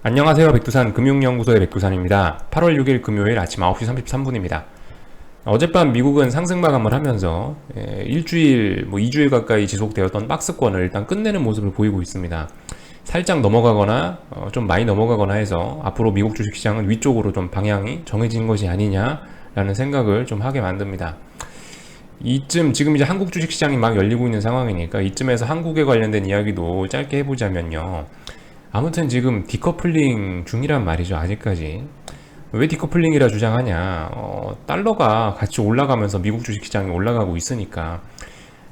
안녕하세요. 백두산 금융연구소의 백두산입니다. 8월 6일 금요일 아침 9시 33분입니다. 어젯밤 미국은 상승 마감을 하면서 일주일, 2주일 가까이 지속되었던 박스권을 일단 끝내는 모습을 보이고 있습니다. 살짝 넘어가거나 좀 많이 넘어가거나 해서 앞으로 미국 주식시장은 위쪽으로 좀 방향이 정해진 것이 아니냐라는 생각을 좀 하게 만듭니다. 지금 이제 한국 주식시장이 막 열리고 있는 상황이니까 이쯤에서 한국에 관련된 이야기도 짧게 해보자면요. 아무튼 지금 디커플링 중이란 말이죠. 아직까지. 왜 디커플링이라 주장하냐. 달러가 같이 올라가면서 미국 주식시장이 올라가고 있으니까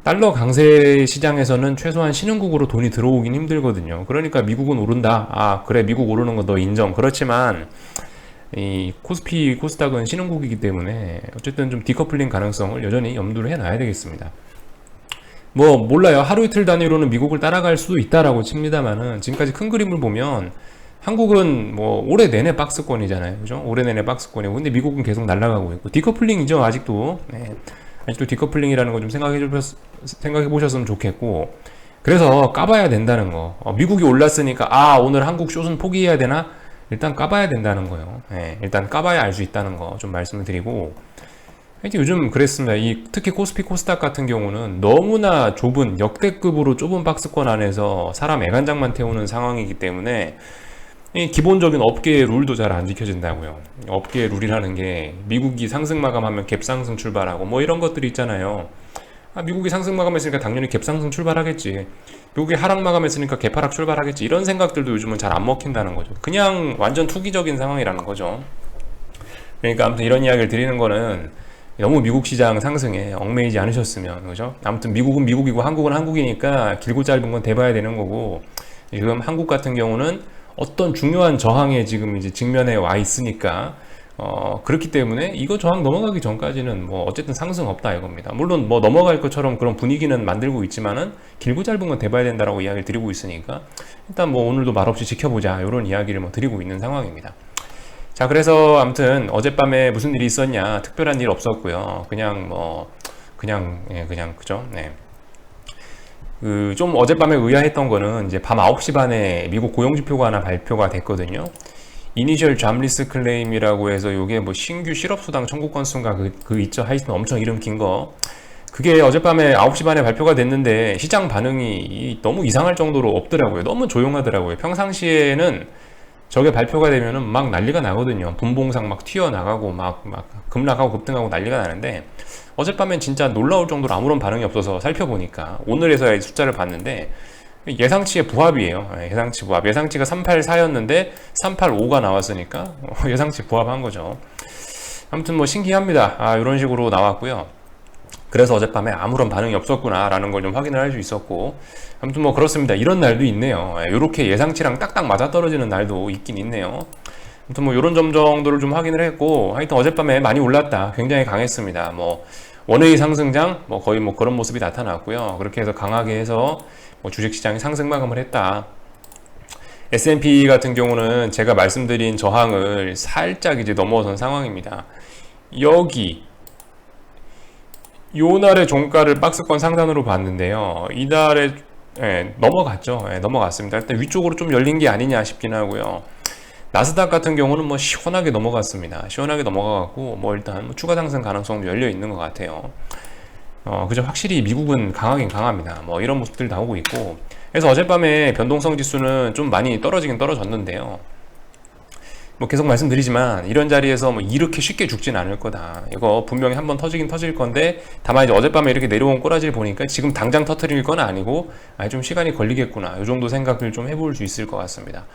달러 강세 시장에서는 최소한 신흥국으로 돈이 들어오긴 힘들거든요. 그러니까 미국은 오른다. 아, 그래, 미국 오르는 거 너 인정. 그렇지만 이 코스피, 코스닥은 신흥국이기 때문에 어쨌든 좀 디커플링 가능성을 여전히 염두를 해놔야 되겠습니다. 몰라요. 하루 이틀 단위로는 미국을 따라갈 수도 있다라고 칩니다만은 지금까지 큰 그림을 보면 한국은 올해 내내 박스권이잖아요. 그죠? 올해 내내 박스권이고 근데 미국은 계속 날아가고 있고 디커플링이죠. 아직도. 네. 아직도 디커플링이라는 거 좀 생각해 보셨으면 좋겠고 그래서 까봐야 된다는 거. 미국이 올랐으니까 오늘 한국 숏은 포기해야 되나? 일단 까봐야 된다는 거예요. 네. 일단 까봐야 알 수 있다는 거 좀 말씀을 드리고 하여튼 요즘 그랬습니다. 특히 코스피 코스닥 같은 경우는 너무나 좁은 역대급으로 좁은 박스권 안에서 사람 애간장만 태우는 상황이기 때문에 이 기본적인 업계의 룰도 잘 안 지켜진다고요. 업계의 룰이라는 게 미국이 상승 마감하면 갭상승 출발하고 이런 것들이 있잖아요. 미국이 상승 마감했으니까 당연히 갭상승 출발하겠지. 미국이 하락 마감했으니까 갭하락 출발하겠지. 이런 생각들도 요즘은 잘 안 먹힌다는 거죠. 그냥 완전 투기적인 상황이라는 거죠. 그러니까 아무튼 이런 이야기를 드리는 거는 너무 미국 시장 상승에 얽매이지 않으셨으면, 그죠? 아무튼 미국은 미국이고 한국은 한국이니까 길고 짧은 건 대봐야 되는 거고, 지금 한국 같은 경우는 어떤 중요한 저항에 지금 이제 직면해 와 있으니까, 그렇기 때문에 이거 저항 넘어가기 전까지는 어쨌든 상승 없다 이겁니다. 물론 넘어갈 것처럼 그런 분위기는 만들고 있지만은 길고 짧은 건 대봐야 된다라고 이야기를 드리고 있으니까 일단 오늘도 말없이 지켜보자 이런 이야기를 드리고 있는 상황입니다. 자, 그래서 아무튼 어젯밤에 무슨 일이 있었냐, 특별한 일 없었고요. 그냥 그죠? 네. 좀 어젯밤에 의아했던 거는 이제 밤 9시 반에 미국 고용지표가 하나 발표가 됐거든요. 이니셜 잡리스 클레임이라고 해서 요게 신규 실업수당 청구 건수인가 있죠. 하여튼 엄청 이름 긴 거. 그게 어젯밤에 9시 반에 발표가 됐는데 시장 반응이 너무 이상할 정도로 없더라고요. 너무 조용하더라고요. 평상시에는 저게 발표가 되면은 막 난리가 나거든요. 분봉상 막 튀어나가고 막 급락하고 급등하고 난리가 나는데 어젯밤엔 진짜 놀라울 정도로 아무런 반응이 없어서 살펴보니까 오늘에서야 숫자를 봤는데 예상치의 부합이에요. 예상치 부합. 예상치가 384였는데 385가 나왔으니까 예상치 부합한 거죠. 아무튼 신기합니다. 이런 식으로 나왔고요. 그래서 어젯밤에 아무런 반응이 없었구나 라는 걸 좀 확인을 할 수 있었고 아무튼 그렇습니다. 이런 날도 있네요. 이렇게 예상치랑 딱딱 맞아떨어지는 날도 있긴 있네요. 아무튼 이런 점 정도를 좀 확인을 했고 하여튼 어젯밤에 많이 올랐다. 굉장히 강했습니다. 원웨이 상승장 거의 그런 모습이 나타났고요. 그렇게 해서 강하게 해서 주식시장이 상승 마감을 했다. S&P 같은 경우는 제가 말씀드린 저항을 살짝 이제 넘어선 상황입니다. 요 날의 종가를 박스권 상단으로 봤는데요. 이날에 넘어갔죠. 넘어갔습니다. 일단 위쪽으로 좀 열린 게 아니냐 싶긴 하고요. 나스닥 같은 경우는 시원하게 넘어갔습니다. 시원하게 넘어가고 일단 추가 상승 가능성도 열려 있는 것 같아요. 그죠? 확실히 미국은 강하긴 강합니다. 이런 모습들 나오고 있고. 그래서 어젯밤에 변동성 지수는 좀 많이 떨어지긴 떨어졌는데요. 계속 말씀드리지만 이런 자리에서 이렇게 쉽게 죽진 않을 거다. 이거 분명히 한번 터지긴 터질 건데 다만 이제 어젯밤에 이렇게 내려온 꼬라지를 보니까 지금 당장 터트릴 건 아니고 좀 시간이 걸리겠구나. 이 정도 생각을 좀 해볼 수 있을 것 같습니다.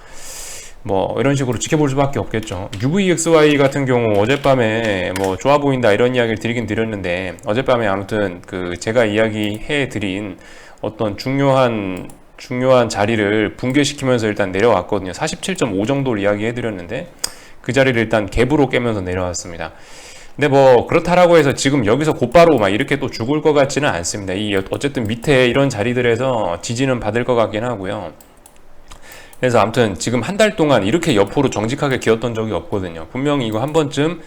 이런 식으로 지켜볼 수밖에 없겠죠. UVXY 같은 경우 어젯밤에 좋아 보인다 이런 이야기를 드리긴 드렸는데 어젯밤에 아무튼 제가 이야기해 드린 어떤 중요한 자리를 붕괴시키면서 일단 내려왔거든요. 47.5 정도를 이야기해 드렸는데 그 자리를 일단 갭으로 깨면서 내려왔습니다. 근데 그렇다라고 해서 지금 여기서 곧바로 이렇게 또 죽을 것 같지는 않습니다. 어쨌든 밑에 이런 자리들에서 지지는 받을 것 같긴 하고요. 그래서 아무튼 지금 한 달 동안 이렇게 옆으로 정직하게 기었던 적이 없거든요. 분명히 이거 한 번쯤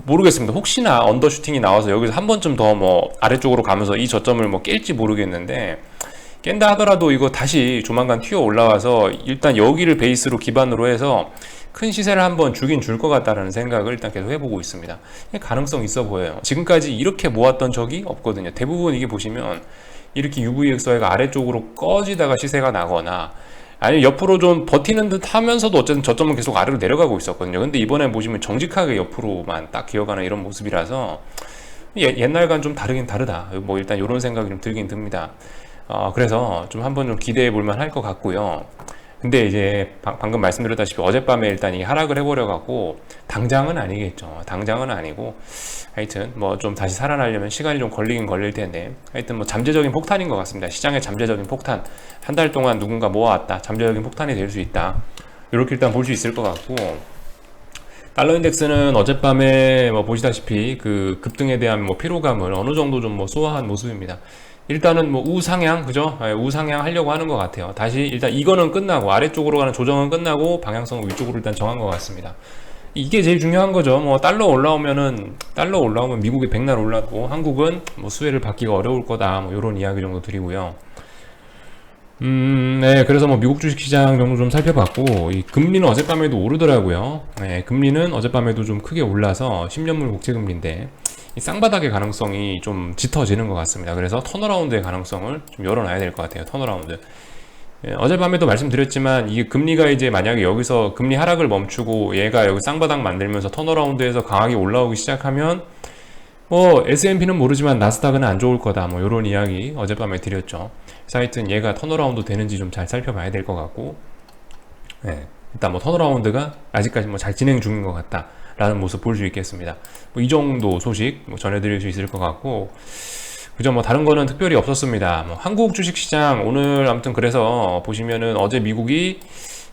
모르겠습니다. 혹시나 언더슈팅이 나와서 여기서 한 번쯤 더 아래쪽으로 가면서 이 저점을 깰지 모르겠는데 깬다 하더라도 이거 다시 조만간 튀어 올라와서 일단 여기를 베이스로 기반으로 해서 큰 시세를 한번 주긴 줄 것 같다라는 생각을 일단 계속 해보고 있습니다. 가능성 있어 보여요. 지금까지 이렇게 모았던 적이 없거든요. 대부분 이게 보시면 이렇게 UVXY가 아래쪽으로 꺼지다가 시세가 나거나 아니 옆으로 좀 버티는 듯 하면서도 어쨌든 저점은 계속 아래로 내려가고 있었거든요. 근데 이번에 보시면 정직하게 옆으로만 딱 기어가는 이런 모습이라서 옛날과는 좀 다르긴 다르다. 뭐 일단 이런 생각이 좀 들긴 듭니다. 그래서 좀 한번 좀 기대해 볼만 할 것 같고요. 근데 이제 방금 말씀드렸다시피 어젯밤에 일단 이 하락을 해버려 갖고 당장은 아니겠죠. 당장은 아니고 하여튼 뭐 좀 다시 살아나려면 시간이 좀 걸리긴 걸릴 텐데 하여튼 뭐 잠재적인 폭탄인 것 같습니다. 시장의 잠재적인 폭탄. 한 달 동안 누군가 모아왔다. 잠재적인 폭탄이 될 수 있다. 이렇게 일단 볼 수 있을 것 같고, 달러 인덱스는 어젯밤에 뭐 보시다시피 그 급등에 대한 뭐 피로감을 어느 정도 좀 뭐 소화한 모습입니다. 일단은 뭐 우상향, 그죠? 우상향 하려고 하는 것 같아요. 다시 일단 이거는 끝나고 아래쪽으로 가는 조정은 끝나고 방향성은 위쪽으로 일단 정한 것 같습니다. 이게 제일 중요한 거죠. 뭐 달러 올라오면 미국이 백날 올랐고 한국은 뭐 수혜를 받기가 어려울 거다. 뭐 이런 이야기 정도 드리고요. 네, 그래서 뭐 미국 주식시장 정도 좀 살펴봤고, 이 금리는 어젯밤에도 오르더라고요. 네, 금리는 어젯밤에도 좀 크게 올라서 10년물 국채금리인데 이 쌍바닥의 가능성이 좀 짙어지는 것 같습니다. 그래서 턴어라운드의 가능성을 좀 열어놔야 될 것 같아요. 턴어라운드. 어젯밤에도 말씀드렸지만 이게 금리가 이제 만약에 여기서 금리 하락을 멈추고 얘가 여기 쌍바닥 만들면서 턴어라운드에서 강하게 올라오기 시작하면 뭐 S&P는 모르지만 나스닥은 안 좋을 거다, 뭐 요런 이야기 어젯밤에 드렸죠. 그래서 하여튼 얘가 턴어라운드 되는지 좀 잘 살펴봐야 될 것 같고, 일단 뭐 턴어라운드가 아직까지 뭐 잘 진행 중인 것 같다 라는 모습 볼 수 있겠습니다. 뭐 이 정도 소식 뭐 전해드릴 수 있을 것 같고, 그죠? 뭐 다른 거는 특별히 없었습니다. 뭐 한국 주식시장 오늘 아무튼 그래서 보시면은 어제 미국이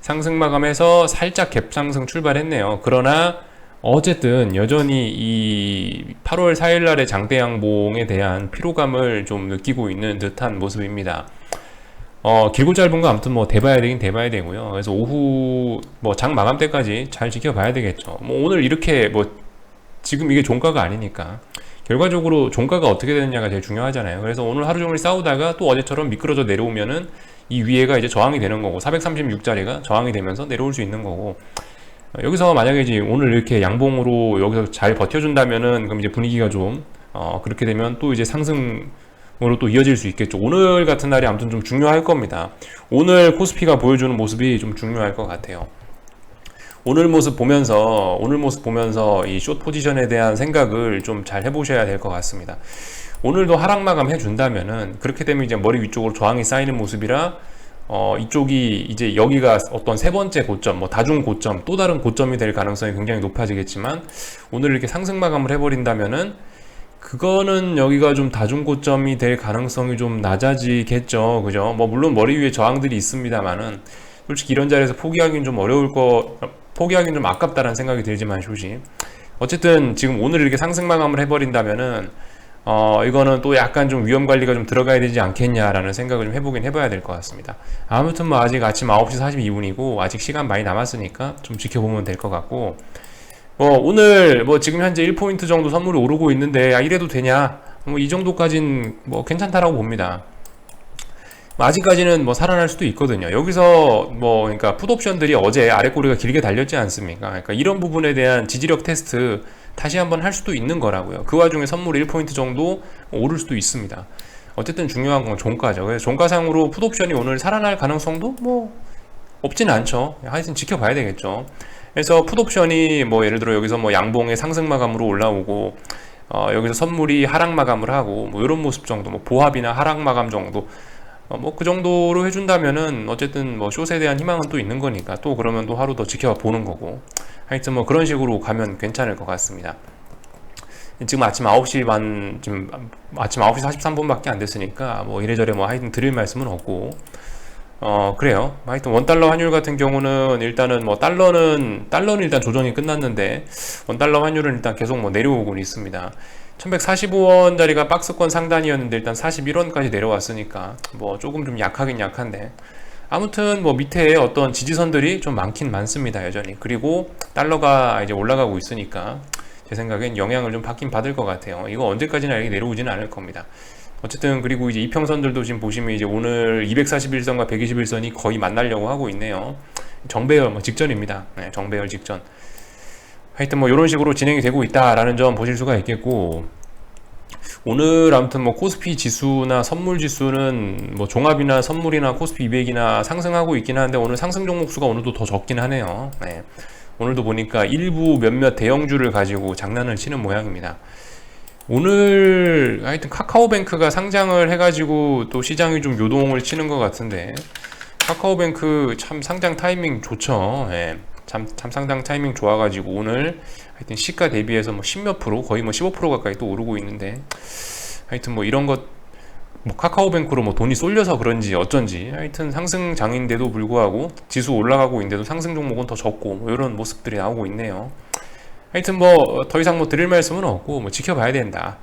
상승 마감해서 살짝 갭 상승 출발했네요. 그러나 어쨌든 여전히 이 8월 4일 날의 장대 양봉에 대한 피로감을 좀 느끼고 있는 듯한 모습입니다. 길고 짧은 거 아무튼 뭐 대봐야 되긴 대봐야 되고요. 그래서 오후 뭐 장 마감 때까지 잘 지켜봐야 되겠죠. 뭐 오늘 이렇게 뭐 지금 이게 종가가 아니니까 결과적으로 종가가 어떻게 되느냐가 제일 중요하잖아요. 그래서 오늘 하루 종일 싸우다가 또 어제처럼 미끄러져 내려오면은 이 위에가 이제 저항이 되는 거고 436자리가 저항이 되면서 내려올 수 있는 거고, 여기서 만약에 이제 오늘 이렇게 양봉으로 여기서 잘 버텨준다면은 그럼 이제 분위기가 좀 그렇게 되면 또 이제 상승으로 또 이어질 수 있겠죠. 오늘 같은 날이 아무튼 좀 중요할 겁니다. 오늘 코스피가 보여주는 모습이 좀 중요할 것 같아요. 오늘 모습 보면서 이 숏 포지션에 대한 생각을 좀 잘 해보셔야 될 것 같습니다. 오늘도 하락 마감 해준다면은 그렇게 되면 이제 머리 위쪽으로 저항이 쌓이는 모습이라 이쪽이 이제 여기가 어떤 세 번째 고점, 뭐 다중 고점, 또 다른 고점이 될 가능성이 굉장히 높아지겠지만 오늘 이렇게 상승 마감을 해버린다면은 그거는 여기가 좀 다중 고점이 될 가능성이 좀 낮아지겠죠, 그죠? 뭐 물론 머리 위에 저항들이 있습니다만은 솔직히 이런 자리에서 포기하기는 좀 아깝다는 생각이 들지만 솔직히 어쨌든 지금 오늘 이렇게 상승 마감을 해버린다면은 이거는 또 약간 좀 위험 관리가 좀 들어가야 되지 않겠냐라는 생각을 좀 해봐야 될 것 같습니다. 아무튼 뭐 아직 아침 9시 42분이고 아직 시간 많이 남았으니까 좀 지켜보면 될 것 같고, 뭐 오늘 뭐 지금 현재 1포인트 정도 선물이 오르고 있는데 이래도 되냐, 뭐 이 정도까진 뭐 괜찮다라고 봅니다. 아직까지는 뭐 살아날 수도 있거든요. 여기서 뭐 그러니까 풋옵션들이 어제 아래 꼬리가 길게 달렸지 않습니까? 그러니까 이런 부분에 대한 지지력 테스트 다시 한번 할 수도 있는 거라고요. 그 와중에 선물 1포인트 정도 오를 수도 있습니다. 어쨌든 중요한 건 종가죠. 그래서 종가상으로 풋옵션이 오늘 살아날 가능성도 뭐 없진 않죠. 하여튼 지켜봐야 되겠죠. 그래서 풋옵션이 뭐 예를 들어 여기서 뭐 양봉의 상승 마감으로 올라오고 여기서 선물이 하락 마감을 하고 뭐 이런 모습 정도, 뭐 보합이나 하락 마감 정도, 뭐 그 정도로 해준다면은 어쨌든 뭐 숏에 대한 희망은 또 있는 거니까 또 그러면 또 하루 더 지켜보는 거고, 하여튼 뭐 그런 식으로 가면 괜찮을 것 같습니다. 지금 아침 9시 43분밖에 안 됐으니까 뭐 이래저래 뭐 하여튼 드릴 말씀은 없고, 그래요. 하여튼 원달러 환율 같은 경우는 일단은 뭐 달러는 일단 조정이 끝났는데 원달러 환율은 일단 계속 뭐 내려오고 있습니다. 1145원짜리가 박스권 상단이었는데 일단 41원까지 내려왔으니까 뭐 조금 좀 약하긴 약한데, 아무튼 뭐 밑에 어떤 지지선들이 좀 많긴 많습니다, 여전히. 그리고 달러가 이제 올라가고 있으니까 제 생각엔 영향을 좀 받긴 받을 것 같아요. 이거 언제까지나 이렇게 내려오지는 않을 겁니다. 어쨌든 그리고 이제 이평선들도 지금 보시면 이제 오늘 241선과 121선이 거의 만나려고 하고 있네요. 정배열 뭐 직전입니다. 네, 정배열 직전. 하여튼 뭐 이런 식으로 진행이 되고 있다라는 점 보실 수가 있겠고, 오늘 아무튼 뭐 코스피 지수나 선물 지수는 뭐 종합이나 선물이나 코스피 200이나 상승하고 있긴 한데, 오늘 상승 종목 수가 오늘도 더 적긴 하네요. 네. 오늘도 보니까 일부 몇몇 대형주를 가지고 장난을 치는 모양입니다. 오늘 하여튼 카카오뱅크가 상장을 해가지고 또 시장이 좀 요동을 치는 것 같은데, 카카오뱅크 참 상장 타이밍 좋죠. 예. 참 상장 타이밍 좋아가지고 오늘 하여튼 시가 대비해서 뭐 10몇 프로, 거의 뭐 15% 가까이 또 오르고 있는데, 하여튼 뭐 이런 것, 뭐 카카오뱅크로 뭐 돈이 쏠려서 그런지 어쩐지 하여튼 상승장인데도 불구하고 지수 올라가고 있는데도 상승 종목은 더 적고, 뭐 이런 모습들이 나오고 있네요. 하여튼 뭐 더 이상 뭐 드릴 말씀은 없고, 뭐 지켜봐야 된다.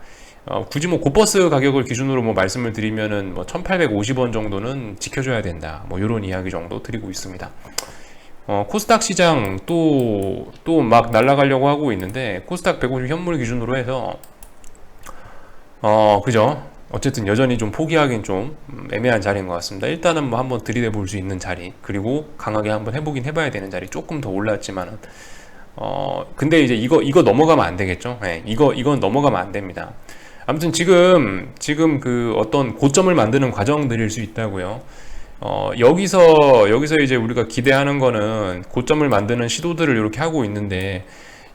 굳이 뭐 고버스 가격을 기준으로 뭐 말씀을 드리면은 뭐 1850원 정도는 지켜줘야 된다. 뭐 이런 이야기 정도 드리고 있습니다. 코스닥 시장 또 막 날아가려고 하고 있는데, 코스닥 150 현물 기준으로 해서 그죠? 어쨌든 여전히 좀 포기하긴 좀 애매한 자리인 것 같습니다. 일단은 뭐 한번 들이대 볼 수 있는 자리, 그리고 강하게 한번 해봐야 되는 자리, 조금 더 올랐지만은 근데 이제 이거 넘어가면 안 되겠죠? 네, 이건 넘어가면 안 됩니다. 아무튼 지금 그 어떤 고점을 만드는 과정들일 수 있다고요. 여기서 이제 우리가 기대하는 거는 고점을 만드는 시도들을 이렇게 하고 있는데,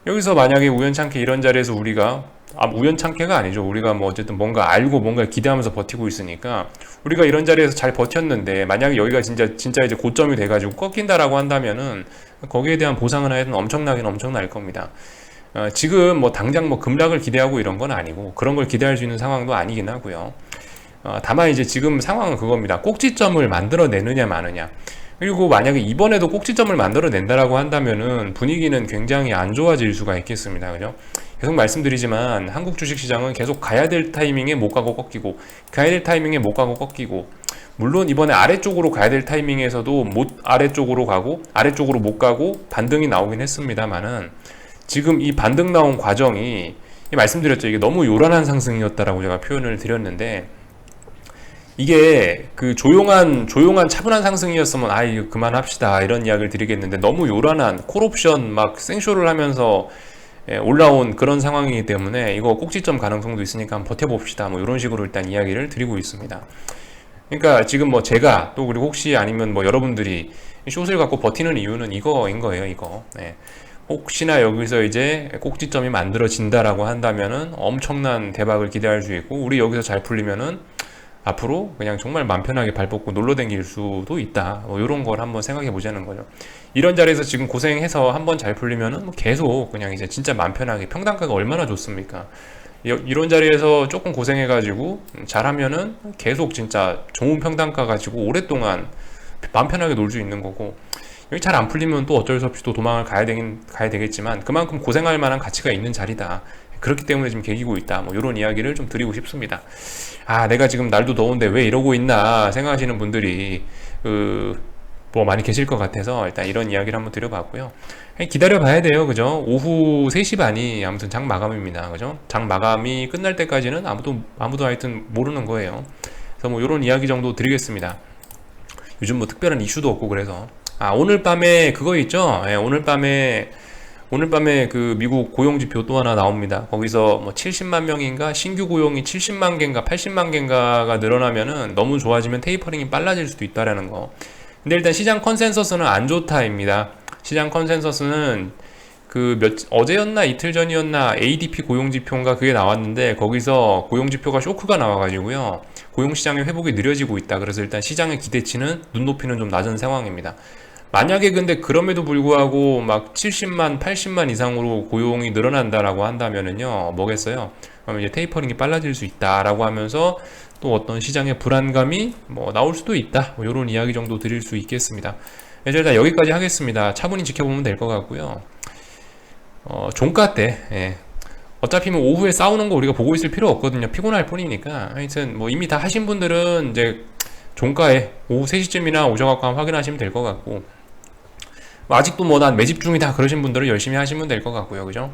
여기서 만약에 우연찮게 이런 자리에서 우리가, 우연찮게가 아니죠. 우리가 뭐 어쨌든 뭔가 알고 뭔가를 기대하면서 버티고 있으니까, 우리가 이런 자리에서 잘 버텼는데 만약에 여기가 진짜 이제 고점이 돼가지고 꺾인다라고 한다면은 거기에 대한 보상은 하여튼 엄청날 겁니다. 지금 뭐 당장 뭐 급락을 기대하고 이런 건 아니고, 그런 걸 기대할 수 있는 상황도 아니긴 하고요. 다만 이제 지금 상황은 그겁니다. 꼭지점을 만들어내느냐 마느냐. 그리고 만약에 이번에도 꼭지점을 만들어낸다라고 한다면은 분위기는 굉장히 안 좋아질 수가 있겠습니다. 그죠? 계속 말씀드리지만 한국 주식시장은 계속 가야 될 타이밍에 못 가고 꺾이고, 가야 될 타이밍에 못 가고 꺾이고, 물론 이번에 아래쪽으로 가야 될 타이밍에서도 아래쪽으로 가고 아래쪽으로 못 가고 반등이 나오긴 했습니다만은, 지금 이 반등 나온 과정이, 말씀드렸죠. 이게 너무 요란한 상승이었다라고 제가 표현을 드렸는데, 이게 그 조용한 차분한 상승이었으면 이거 그만합시다 이런 이야기를 드리겠는데, 너무 요란한 콜옵션 막 생쇼를 하면서 올라온 그런 상황이기 때문에 이거 꼭지점 가능성도 있으니까 한번 버텨봅시다, 뭐 이런 식으로 일단 이야기를 드리고 있습니다. 그러니까 지금 뭐 제가 또, 그리고 혹시 아니면 뭐 여러분들이 숏을 갖고 버티는 이유는 이거인 거예요. 이거. 네. 혹시나 여기서 이제 꼭지점이 만들어진다라고 한다면은 엄청난 대박을 기대할 수 있고, 우리 여기서 잘 풀리면은 앞으로 그냥 정말 맘 편하게 발 뻗고 놀러 다닐 수도 있다. 뭐 이런 걸 한번 생각해 보자는 거죠. 이런 자리에서 지금 고생해서 한번 잘 풀리면은 뭐 계속 그냥 이제 진짜 맘 편하게, 평단가가 얼마나 좋습니까? 이런 자리에서 조금 고생해가지고 잘하면은 계속 진짜 좋은 평단가 가지고 오랫동안 맘 편하게 놀 수 있는 거고, 여기 잘 안 풀리면 또 어쩔 수 없이 또 도망을 가야 되겠지만, 그만큼 고생할 만한 가치가 있는 자리다. 그렇기 때문에 지금 개기고 있다. 뭐 이런 이야기를 좀 드리고 싶습니다. 내가 지금 날도 더운데 왜 이러고 있나 생각하시는 분들이 뭐 많이 계실 것 같아서 일단 이런 이야기를 한번 드려봤고요. 기다려 봐야 돼요. 그죠? 오후 3시 반이 아무튼 장 마감입니다. 그죠? 장 마감이 끝날 때까지는 아무도 하여튼 모르는 거예요. 그래서 뭐 이런 이야기 정도 드리겠습니다. 요즘 뭐 특별한 이슈도 없고 그래서. 오늘 밤에 그거 있죠? 오늘 밤에 그 미국 고용지표 또 하나 나옵니다. 거기서 뭐 70만 명인가, 신규 고용이 70만 개인가 80만 개인가가 늘어나면은 너무 좋아지면 테이퍼링이 빨라질 수도 있다라는 거. 근데 일단 시장 컨센서스는 안 좋다입니다. 시장 컨센서스는 어제였나 이틀 전이었나 ADP 고용지표인가 그게 나왔는데, 거기서 고용지표가 쇼크가 나와가지고요, 고용시장의 회복이 느려지고 있다. 그래서 일단 시장의 기대치는, 눈높이는 좀 낮은 상황입니다. 만약에 근데 그럼에도 불구하고 막 70만, 80만 이상으로 고용이 늘어난다라고 한다면은요, 뭐겠어요? 그러면 이제 테이퍼링이 빨라질 수 있다라고 하면서 또 어떤 시장의 불안감이 뭐 나올 수도 있다. 뭐 이런 이야기 정도 드릴 수 있겠습니다. 이제 일단 여기까지 하겠습니다. 차분히 지켜보면 될 것 같고요. 종가 때, 어차피 뭐 오후에 싸우는 거 우리가 보고 있을 필요 없거든요. 피곤할 뿐이니까. 하여튼 뭐 이미 다 하신 분들은 이제 종가에 오후 3시쯤이나 오셔갖고 한번 확인하시면 될 것 같고, 아직도 뭐 난 매집 중이다 그러신 분들은 열심히 하시면 될 것 같고요. 그죠?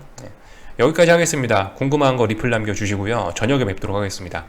여기까지 하겠습니다. 궁금한 거 리플 남겨주시고요. 저녁에 뵙도록 하겠습니다.